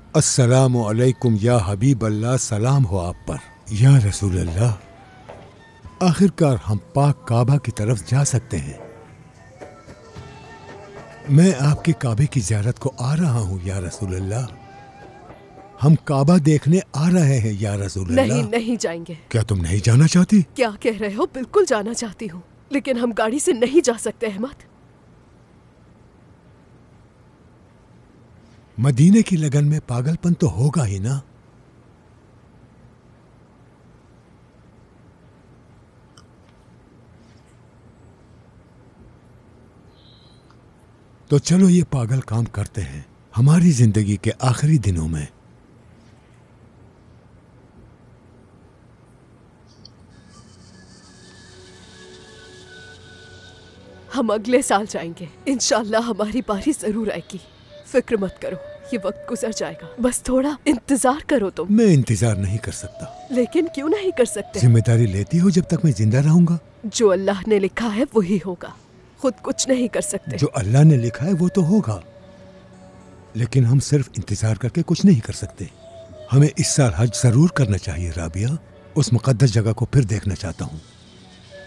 अस्सलामु अलैकुम या हबीब अल्लाह, सलाम हो आप पर। या रसूल अल्लाह, आखिरकार हम पाक काबा की तरफ जा सकते हैं। मैं आपके काबे की ज़ियारत को आ रहा हूँ या रसूल अल्लाह। हम काबा देखने आ रहे हैं या रसूल अल्लाह। नहीं, नहीं जाएंगे। क्या तुम नहीं जाना चाहती? क्या कह रहे हो? बिल्कुल जाना चाहती हूँ, लेकिन हम गाड़ी से नहीं जा सकते अहमद। मदीने की लगन में पागलपन तो होगा ही ना। तो चलो ये पागल काम करते हैं हमारी जिंदगी के आखिरी दिनों में। हम अगले साल जाएंगे इंशाअल्लाह। हमारी बारी जरूर आएगी, फिक्र मत करो, ये वक्त गुजर जाएगा। बस थोड़ा इंतजार करो तुम। मैं इंतजार नहीं कर सकता। लेकिन क्यों नहीं कर सकते? जिम्मेदारी लेती हो जब तक मैं जिंदा रहूंगा। जो अल्लाह ने लिखा है वही होगा, खुद कुछ नहीं कर सकते। जो अल्लाह ने लिखा है वो तो होगा, लेकिन हम सिर्फ इंतजार करके कुछ नहीं कर सकते। हमें इस साल हज जरूर करना चाहिए राबिया। उस मुकद्दस जगह को फिर देखना चाहता हूँ।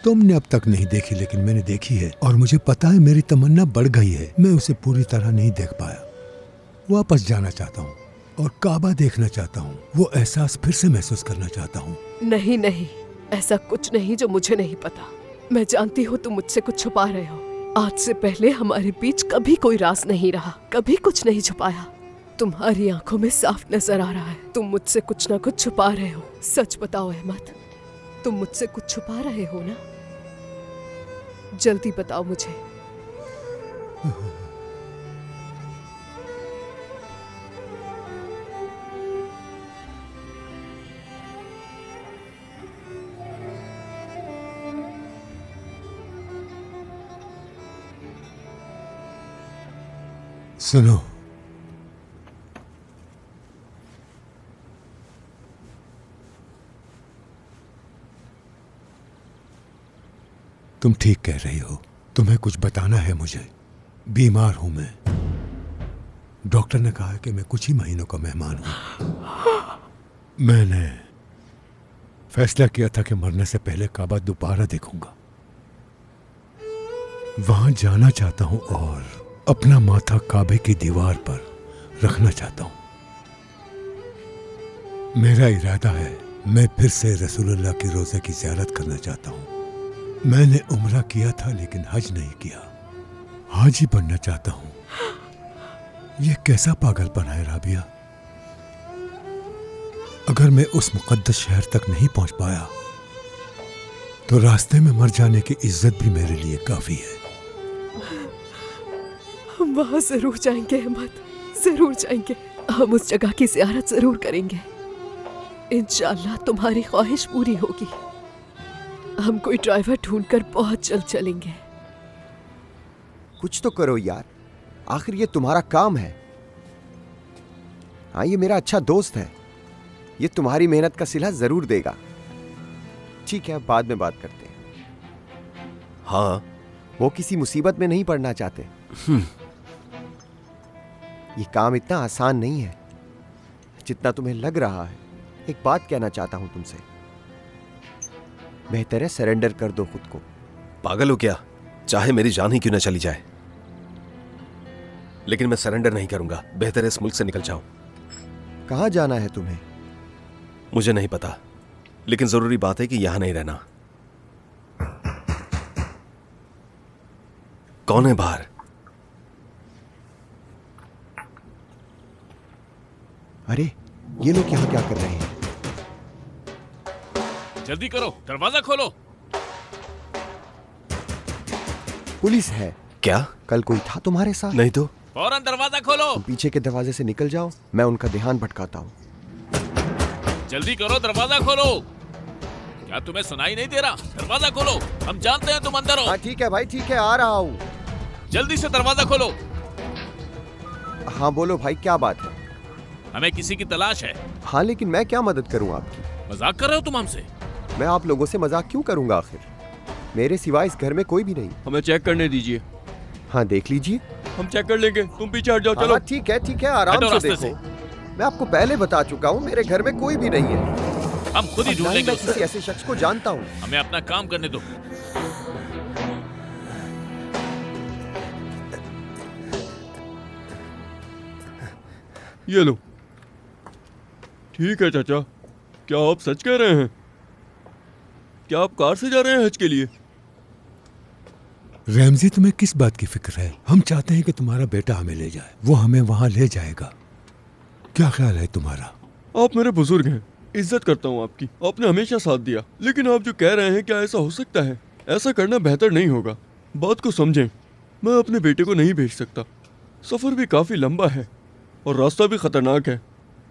तुमने अब तक नहीं देखी, लेकिन मैंने देखी है और मुझे पता है मेरी तमन्ना बढ़ गई है। मैं उसे पूरी तरह नहीं देख पाया। वापस जाना चाहता हूँ और काबा देखना चाहता हूँ। वो एहसास फिर से महसूस करना चाहता हूँ। नहीं नहीं, ऐसा कुछ नहीं जो मुझे नहीं पता। मैं जानती हूँ तुम मुझसे कुछ छुपा रहे हो। आज से पहले हमारे बीच कभी कोई राज नहीं रहा, कभी कुछ नहीं छुपाया। तुम्हारी आंखों में साफ नजर आ रहा है तुम मुझसे कुछ ना कुछ छुपा रहे हो। सच बताओ अहमद, तुम मुझसे कुछ छुपा रहे हो ना? जल्दी बताओ मुझे। सुनो, तुम ठीक कह रही हो। तुम्हें कुछ बताना है मुझे। बीमार हूं मैं। डॉक्टर ने कहा है कि मैं कुछ ही महीनों का मेहमान हूं। मैंने फैसला किया था कि मरने से पहले काबा दोबारा देखूंगा। वहां जाना चाहता हूं और अपना माथा काबे की दीवार पर रखना चाहता हूं। मेरा इरादा है मैं फिर से रसूलुल्लाह की रोज़े की ज़ियारत करना चाहता हूं। मैंने उम्रा किया था लेकिन हज नहीं किया। हाजी बनना चाहता हूं। यह कैसा पागलपन है राबिया? अगर मैं उस मुकद्दस शहर तक नहीं पहुंच पाया तो रास्ते में मर जाने की इज्जत भी मेरे लिए काफी है। हम वहां जरूर जाएंगे अहमद, जरूर जाएंगे। हम उस जगह की ज़ियारत जरूर करेंगे। इंशाअल्लाह तुम्हारी ख्वाहिश पूरी होगी। हम कोई ड्राइवर ढूंढकर बहुत जल्द चलेंगे। कुछ तो करो यार, आखिर ये तुम्हारा काम है। हाँ, ये मेरा अच्छा दोस्त है। ये तुम्हारी मेहनत का सिला जरूर देगा। ठीक है, बाद में बात करते हैं। हाँ, वो किसी मुसीबत में नहीं पड़ना चाहते। ये काम इतना आसान नहीं है जितना तुम्हें लग रहा है। एक बात कहना चाहता हूं तुमसे, बेहतर है सरेंडर कर दो खुद को। पागल हो क्या? चाहे मेरी जान ही क्यों न चली जाए, लेकिन मैं सरेंडर नहीं करूंगा। बेहतर है इस मुल्क से निकल जाऊं। कहां जाना है तुम्हें? मुझे नहीं पता, लेकिन जरूरी बात है कि यहां नहीं रहना। कौन है बाहर? अरे, ये लोग यहां क्या कर रहे हैं? जल्दी करो, दरवाजा खोलो। पुलिस है क्या? कल कोई था तुम्हारे साथ? नहीं तो। फौरन दरवाजा खोलो। तुम पीछे के दरवाजे से निकल जाओ, मैं उनका ध्यान भटकाता हूँ। जल्दी करो, दरवाजा खोलो। क्या तुम्हें सुनाई नहीं दे रहा? दरवाजा खोलो, हम जानते हैं तुम अंदर हो। हाँ ठीक है भाई, ठीक है, आ रहा हूँ। जल्दी से दरवाजा खोलो। हाँ बोलो भाई, क्या बात है? हमें किसी की तलाश है। हाँ, लेकिन मैं क्या मदद करूँ आपकी? मजाक कर रहे हो तुम हमसे? मैं आप लोगों से मजाक क्यों करूंगा? आखिर मेरे सिवा इस घर में कोई भी नहीं। हमें चेक करने दीजिए। हाँ देख लीजिए। हम चेक कर लेंगे, तुम पीछे हट जाओ। चलो। ठीक है, ठीक है, आराम से देखो। मैं आपको पहले बता चुका हूँ, मेरे घर में कोई भी नहीं है। हम खुद ही ढूंढ लेंगे मैं उसे। किसी ऐसे शख्स को जानता हूँ। हमें अपना काम करने दो। ये लो। ठीक है चाचा, क्या आप सच कह रहे हैं? क्या आप कार से जा रहे हैं हज के लिए? रैमजी, तुम्हें किस बात की फिक्र है? हम चाहते हैं कि तुम्हारा बेटा हमें ले जाए, वो हमें वहां ले जाएगा। क्या ख्याल है तुम्हारा? आप मेरे बुजुर्ग हैं, इज्जत करता हूँ आपकी, आपने हमेशा साथ दिया। लेकिन आप जो कह रहे हैं, क्या ऐसा हो सकता है? ऐसा करना बेहतर नहीं होगा। बात को समझें, मैं अपने बेटे को नहीं भेज सकता। सफ़र भी काफ़ी लंबा है और रास्ता भी खतरनाक है।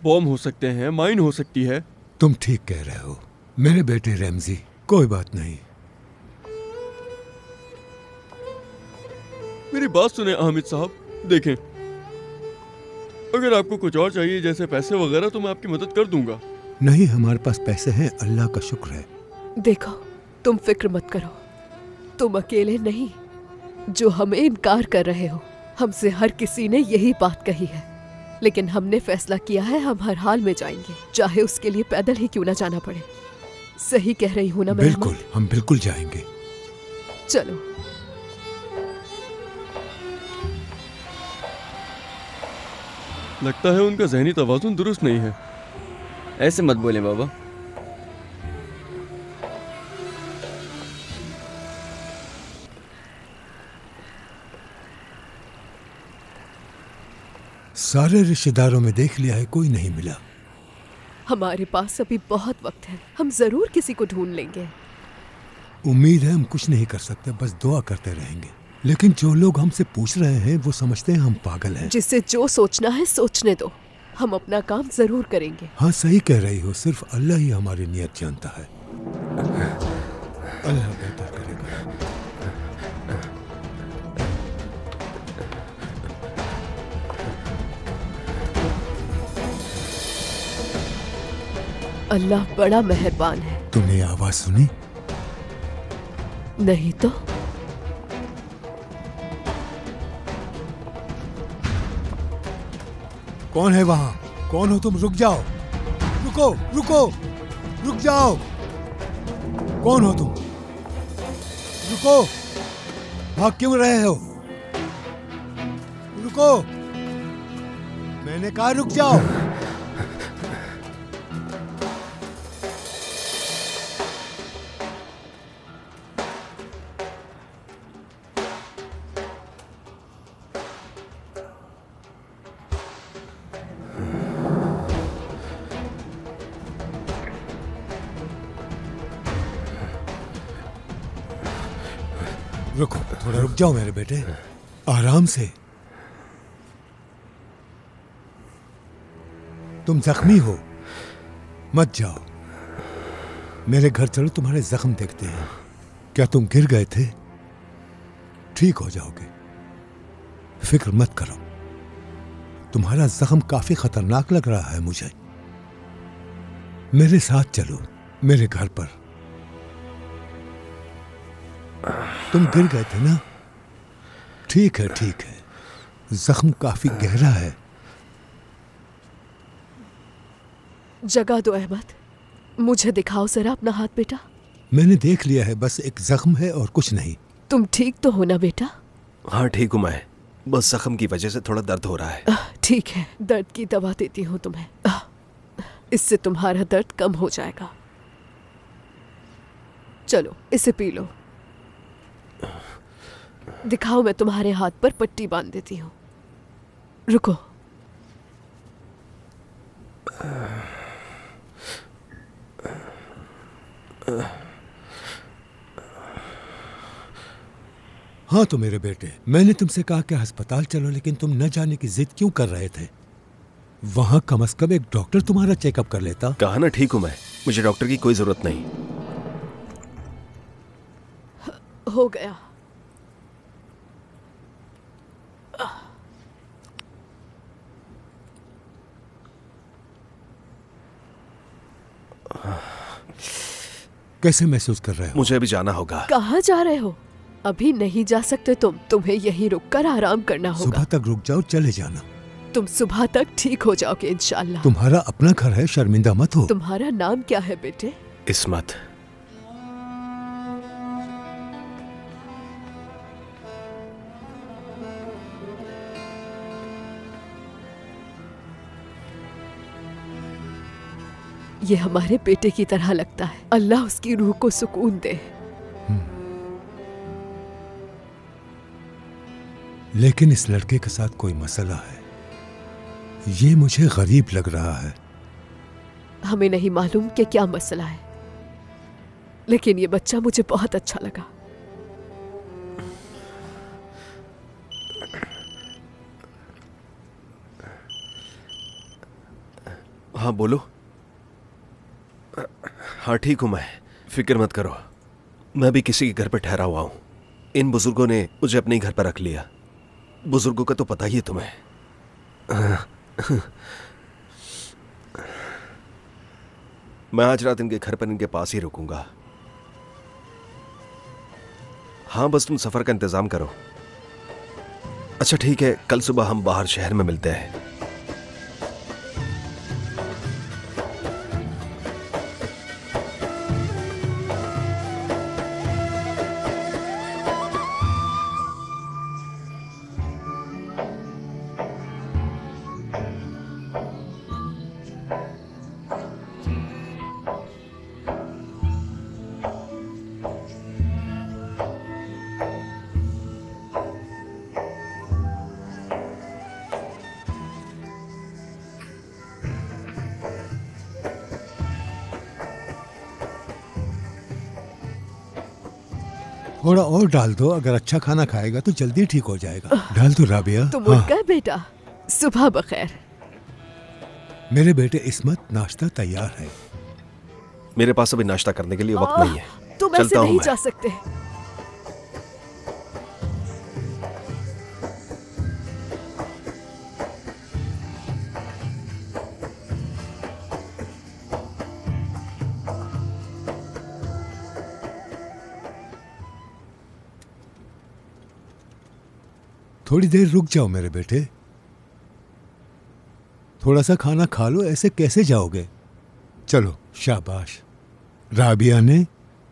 बॉम्ब हो सकते हैं, माइन हो सकती है। तुम ठीक कह रहे हो मेरे बेटे रैमजी, कोई बात नहीं। मेरी बात सुने हामिद साहब, देखें, अगर आपको कुछ और चाहिए जैसे पैसे वगैरह तो मैं आपकी मदद कर दूंगा। नहीं, हमारे पास पैसे हैं, अल्लाह का शुक्र है। देखो, तुम फिक्र मत करो, तुम अकेले नहीं जो हमें इनकार कर रहे हो। हमसे हर किसी ने यही बात कही है, लेकिन हमने फैसला किया है हम हर हाल में जाएंगे, चाहे उसके लिए पैदल ही क्यों ना जाना पड़े। सही कह रही हूँ ना मैं? बिल्कुल, हम बिल्कुल जाएंगे। चलो। लगता है उनका ज़हनी तवाज़ुन दुरुस्त नहीं है। ऐसे मत बोले बाबा। सारे रिश्तेदारों में देख लिया है, कोई नहीं मिला। हमारे पास अभी बहुत वक्त है, हम जरूर किसी को ढूंढ लेंगे। उम्मीद है हम कुछ नहीं कर सकते, बस दुआ करते रहेंगे। लेकिन जो लोग हमसे पूछ रहे हैं वो समझते हैं हम पागल हैं। जिसे जो सोचना है सोचने दो, हम अपना काम जरूर करेंगे। हाँ, सही कह रही हो, सिर्फ अल्लाह ही हमारी नियत जानता है। अल्लाह बेहतर करेगा। अल्लाह बड़ा मेहरबान है। तुमने ये आवाज सुनी? नहीं तो? कौन है वहां? कौन हो तुम? रुक जाओ, रुको रुको, रुक जाओ। कौन हो तुम? रुको, भाग क्यों रहे हो? रुको, मैंने कहा रुक जाओ। रुको, थोड़ा रुक जाओ मेरे बेटे, आराम से। तुम जख्मी हो, मत जाओ। मेरे घर चलो, तुम्हारे जख्म देखते हैं। क्या तुम गिर गए थे? ठीक हो जाओगे, फिक्र मत करो। तुम्हारा जख्म काफी खतरनाक लग रहा है मुझे। मेरे साथ चलो, मेरे घर पर। तुम गिर गए थे ना? ठीक है, ठीक है, जख्म काफी गहरा है। जगा दो अहमद, मुझे दिखाओ जरा अपना हाथ बेटा। मैंने देख लिया है, बस एक जख्म है और कुछ नहीं। तुम ठीक तो हो ना बेटा? हाँ ठीक हूँ मैं, बस जख्म की वजह से थोड़ा दर्द हो रहा है। ठीक है, दर्द की दवा देती हूँ तुम्हें, इससे तुम्हारा दर्द कम हो जाएगा। चलो इसे पी लो। दिखाओ, मैं तुम्हारे हाथ पर पट्टी बांध देती हूँ। रुको। हाँ तो मेरे बेटे, मैंने तुमसे कहा कि अस्पताल चलो, लेकिन तुम न जाने की जिद क्यों कर रहे थे? वहां कम से कम एक डॉक्टर तुम्हारा चेकअप कर लेता। कहा ना ठीक हूं मैं, मुझे डॉक्टर की कोई जरूरत नहीं। हो गया। कैसे महसूस कर रहे हो? मुझे अभी जाना होगा। कहाँ जा रहे हो? अभी नहीं जा सकते तुम, तुम्हें यहीं रुककर आराम करना होगा। सुबह तक रुक जाओ, चले जाना। तुम सुबह तक ठीक हो जाओगे इंशाल्लाह। तुम्हारा अपना घर है, शर्मिंदा मत हो। तुम्हारा नाम क्या है बेटे? इस्मत। ये हमारे बेटे की तरह लगता है। अल्लाह उसकी रूह को सुकून दे। लेकिन इस लड़के के साथ कोई मसला है, ये मुझे गरीब लग रहा है। हमें नहीं मालूम कि क्या मसला है, लेकिन ये बच्चा मुझे बहुत अच्छा लगा। हाँ बोलो। हाँ ठीक हूं मैं, फिक्र मत करो। मैं भी किसी के घर पर ठहरा हुआ हूं। इन बुजुर्गों ने मुझे अपने ही घर पर रख लिया। बुजुर्गों का तो पता ही है तुम्हें। मैं आज रात इनके घर पर इनके पास ही रुकूंगा। हाँ बस तुम सफर का इंतजाम करो। अच्छा ठीक है, कल सुबह हम बाहर शहर में मिलते हैं। थोड़ा और डाल दो, अगर अच्छा खाना खाएगा तो जल्दी ठीक हो जाएगा। डाल दो राबिया। तुम उठ गए बेटा? सुबह बखैर। मेरे बेटे इस्मत, नाश्ता तैयार है। मेरे पास अभी नाश्ता करने के लिए वक्त नहीं है। तुम ऐसे नहीं जा सकते। थोड़ी देर रुक जाओ मेरे बेटे, थोड़ा सा खाना खा लो। ऐसे कैसे जाओगे? चलो शाबाश। राबिया ने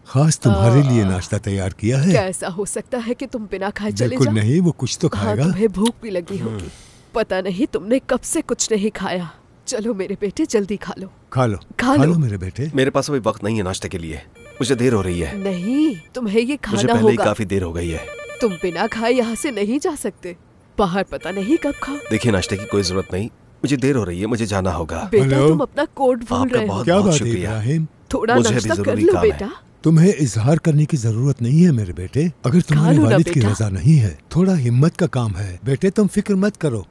खास तुम्हारे लिए नाश्ता तैयार किया है। क्या ऐसा हो सकता है कि तुम बिना खाए चले जाओ? बिल्कुल नहीं, वो कुछ तो खाएगा। हाँ, तुम्हें भूख भी लगी होगी। पता नहीं तुमने कब से कुछ नहीं खाया। चलो मेरे बेटे जल्दी खा लो। खा लो, खा लो मेरे बेटे। मेरे पास अभी वक्त नहीं है नाश्ते के लिए, मुझे देर हो रही है। नहीं, तुम्हें ये खाना मुझे पहले होगा। ही काफी देर हो गई है। तुम बिना खाए यहाँ से नहीं जा सकते। बाहर पता नहीं कब खाओ। देखिए नाश्ते की कोई जरूरत नहीं, मुझे देर हो रही है, मुझे जाना होगा। बेटा तुम अपना कोड भूल रहे हो। क्या बात है इब्राहिम? थोड़ा नाश्ता कर लो बेटा। तुम्हें इजहार करने की जरूरत नहीं है मेरे बेटे, अगर तुम्हारे वालिद की रजा नहीं है। थोड़ा हिम्मत का काम है बेटे, तुम फिक्र मत करो,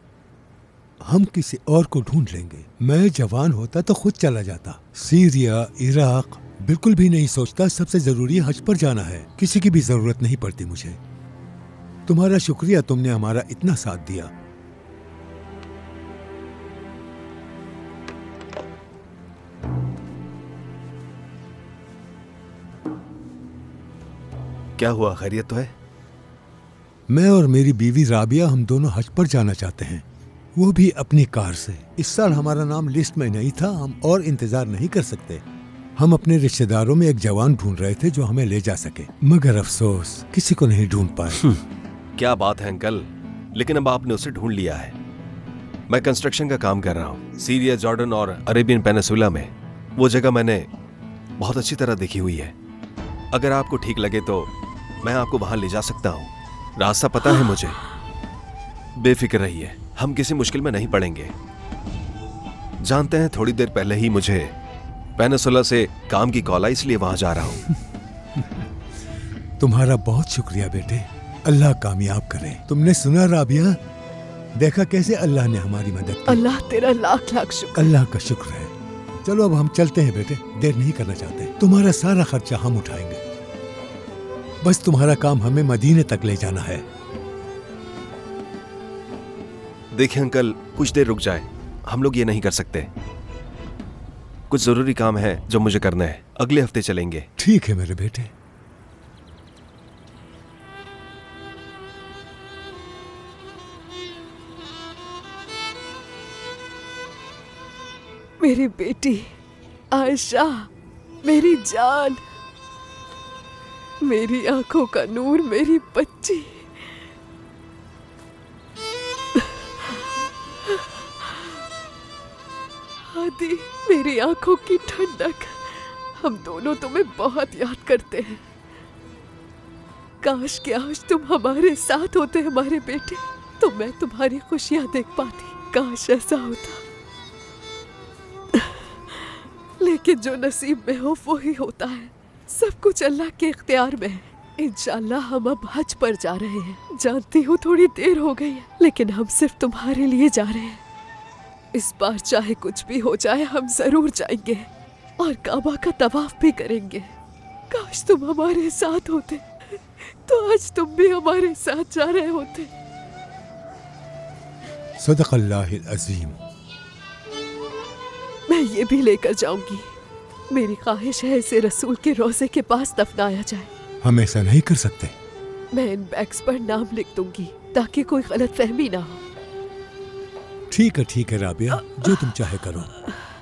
हम किसी और को ढूंढ लेंगे। मैं जवान होता तो खुद चला जाता। सीरिया, इराक बिल्कुल भी नहीं सोचता। सबसे जरूरी हज पर जाना है, किसी की भी जरूरत नहीं पड़ती मुझे। तुम्हारा शुक्रिया, तुमने हमारा इतना साथ दिया। क्या हुआ, खैरियत तो है? मैं और मेरी बीवी राबिया, हम दोनों हज पर जाना चाहते हैं, वो भी अपनी कार से। इस साल हमारा नाम लिस्ट में नहीं था, हम और इंतजार नहीं कर सकते। हम अपने रिश्तेदारों में एक जवान ढूंढ रहे थे जो हमें ले जा सके, मगर अफसोस किसी को नहीं ढूंढ पाए। क्या बात है अंकल, लेकिन अब आपने उसे ढूंढ लिया है। मैं कंस्ट्रक्शन का काम कर रहा हूँ सीरिया, जॉर्डन और अरेबियन पेनिसुला में। वो जगह मैंने बहुत अच्छी तरह देखी हुई है। अगर आपको ठीक लगे तो मैं आपको वहां ले जा सकता हूँ। रास्ता पता है मुझे। बेफिक्र रहिए, हम किसी मुश्किल में नहीं पड़ेंगे। जानते हैं थोड़ी देर पहले ही मुझे पेनिसुला से काम की कॉल आई, इसलिए वहां जा रहा हूँ। तुम्हारा बहुत शुक्रिया बेटे, अल्लाह कामयाब करे। तुमने सुना राबिया, देखा कैसे अल्लाह ने हमारी मदद की। अल्लाह तेरा लाख लाख शुक्र। अल्लाह का शुक्र है। चलो अब हम चलते हैं बेटे, देर नहीं करना चाहते। तुम्हारा सारा खर्चा हम उठाएंगे, बस तुम्हारा काम हमें मदीने तक ले जाना है। देखिए अंकल, कुछ देर रुक जाए, हम लोग ये नहीं कर सकते। कुछ जरूरी काम है जो मुझे करना है, अगले हफ्ते चलेंगे। ठीक है मेरे बेटे। मेरी बेटी आयशा, मेरी जान, मेरी आंखों का नूर, मेरी बच्ची। आदि, मेरी आंखों की ठंडक, हम दोनों तुम्हें बहुत याद करते हैं। काश कि आज तुम हमारे साथ होते हमारे बेटे, तो मैं तुम्हारी खुशियां देख पाती। काश ऐसा होता, लेकिन जो नसीब में हो वो ही होता है। सब कुछ अल्लाह के इख्तियार में है। इंशाल्लाह हम अब हज पर जा रहे हैं। जानती हूँ थोड़ी देर हो गई है, लेकिन हम सिर्फ तुम्हारे लिए जा रहे हैं। इस बार चाहे कुछ भी हो जाए, हम जरूर जाएंगे और काबा का तवाफ भी करेंगे। काश तुम हमारे साथ होते, तो आज तुम भी हमारे साथ जा रहे होते। सदक़ल्लाहुल अज़ीम। मैं ये भी लेकर जाऊंगी। मेरी ख्वाहिश है इसे रसूल के रोज़े के पास दफनाया जाए। हम ऐसा नहीं कर सकते। मैं इन बैग्स पर नाम लिख दूंगी ताकि कोई गलतफहमी ना हो। ठीक है राबिया, जो तुम चाहे करो।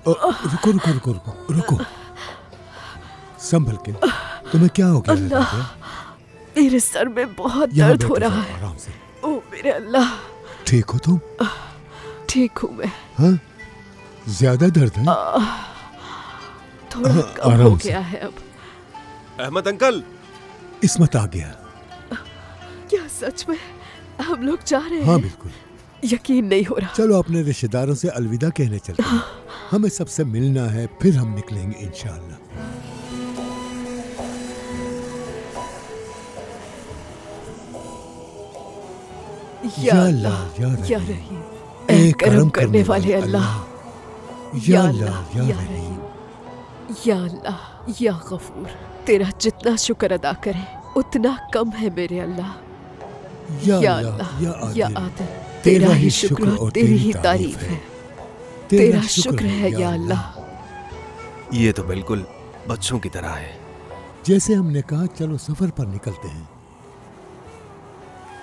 रुको रुको रुको रुको रुको, संभल के। तुम्हें क्या हो गया राबिया? मेरे सर में बहुत दर्द हो रहा है। आराम से। ओ मेरे अल्लाह। ठीक हो तुम? ठीक हूँ मैं। हाँ, ज्यादा दर्द है? थोड़ा कम हो गया है अब। अहमद अंकल। इस्मत आ गया। क्या सच में हम लोग जा रहे हैं? हाँ बिल्कुल। यकीन नहीं हो रहा। चलो अपने रिश्तेदारों से अलविदा कहने चलते हैं। हमें सबसे मिलना है, फिर हम निकलेंगे इंशाअल्लाह। या अल्लाह या रहीम, ऐ करम करने वाले अल्लाह। या अल्लाह या रहीम, या अल्लाह या गफूर। तेरा जितना शुक्र अदा करें उतना कम है मेरे अल्लाह। या अल्लाह या आदिल, तेरा ही शुक्र और तेरी ही तारीफ है। तेरा शुक्र है या अल्लाह। ये तो बिल्कुल बच्चों की तरह है। जैसे हमने कहा, चलो सफर पर निकलते हैं।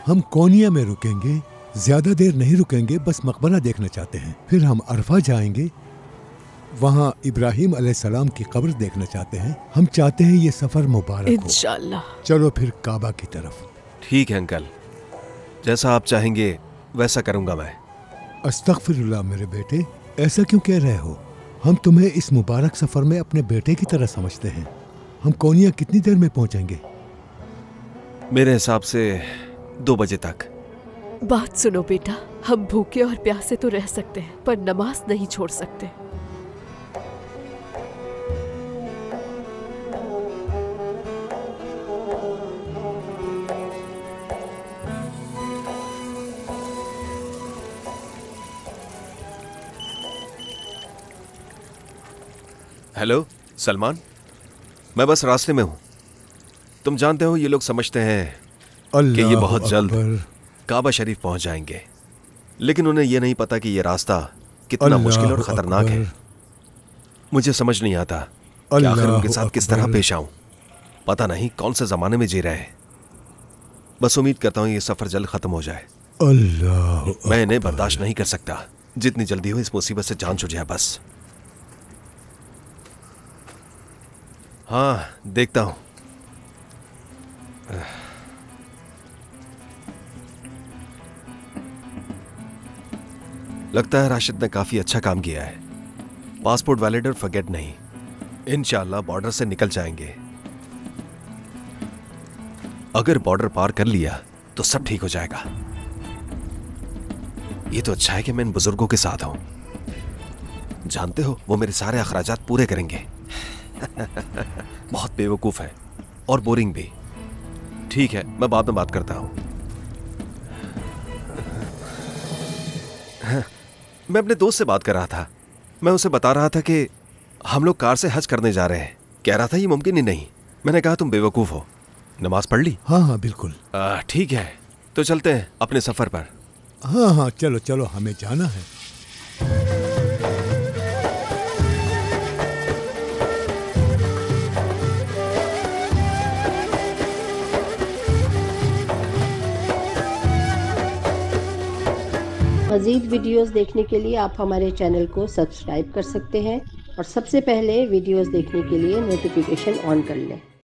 हम कोनिया में रुकेंगे, ज्यादा देर नहीं रुकेंगे, बस मकबरा देखना चाहते हैं। फिर हम अरफा जाएंगे, वहाँ इब्राहिम अलैहिस्सलाम की कब्र देखना चाहते हैं। हम चाहते हैं ये सफर मुबारक हो इंशाअल्लाह। चलो फिर काबा की तरफ। ठीक है अंकल, जैसा आप चाहेंगे वैसा करूंगा मैं। अस्तगफिरुल्लाह मेरे बेटे, ऐसा क्यों कह रहे हो? हम तुम्हें इस मुबारक सफर में अपने बेटे की तरह समझते हैं। हम कोनिया कितनी देर में पहुंचेंगे? मेरे हिसाब से 2 बजे तक। बात सुनो बेटा, हम भूखे और प्यासे तो रह सकते हैं, पर नमाज नहीं छोड़ सकते। हेलो सलमान, मैं बस रास्ते में हूं। तुम जानते हो ये लोग समझते हैं कि ये बहुत जल्द काबा शरीफ पहुंच जाएंगे, लेकिन उन्हें यह नहीं पता कि ये रास्ता कितना मुश्किल और खतरनाक है। मुझे समझ नहीं आता कि आखिर उनके साथ किस तरह पेश आऊं। पता नहीं कौन से जमाने में जी रहे हैं। बस उम्मीद करता हूं ये सफर जल्द खत्म हो जाए। मैं इन्हें बर्दाश्त नहीं कर सकता। जितनी जल्दी हो इस मुसीबत से जान छूट जाए बस। हाँ, देखता हूं। लगता है राशिद ने काफी अच्छा काम किया है। पासपोर्ट वैलिड और फॉरगेट नहीं। इंशाअल्लाह बॉर्डर से निकल जाएंगे। अगर बॉर्डर पार कर लिया तो सब ठीक हो जाएगा। ये तो अच्छा है कि मैं इन बुजुर्गों के साथ हूं। जानते हो, वो मेरे सारे अखराजात पूरे करेंगे। बहुत बेवकूफ है और बोरिंग भी। ठीक है, मैं बाद में बात करता हूं। मैं अपने दोस्त से बात कर रहा था। मैं उसे बता रहा था कि हम लोग कार से हज करने जा रहे हैं। कह रहा था ये मुमकिन ही नहीं। मैंने कहा तुम बेवकूफ हो। नमाज पढ़ ली? हाँ बिल्कुल। ठीक है, तो चलते हैं अपने सफर पर। हाँ चलो चलो, हमें जाना है। मज़ीद वीडियोस देखने के लिए आप हमारे चैनल को सब्सक्राइब कर सकते हैं और सबसे पहले वीडियोस देखने के लिए नोटिफिकेशन ऑन कर लें।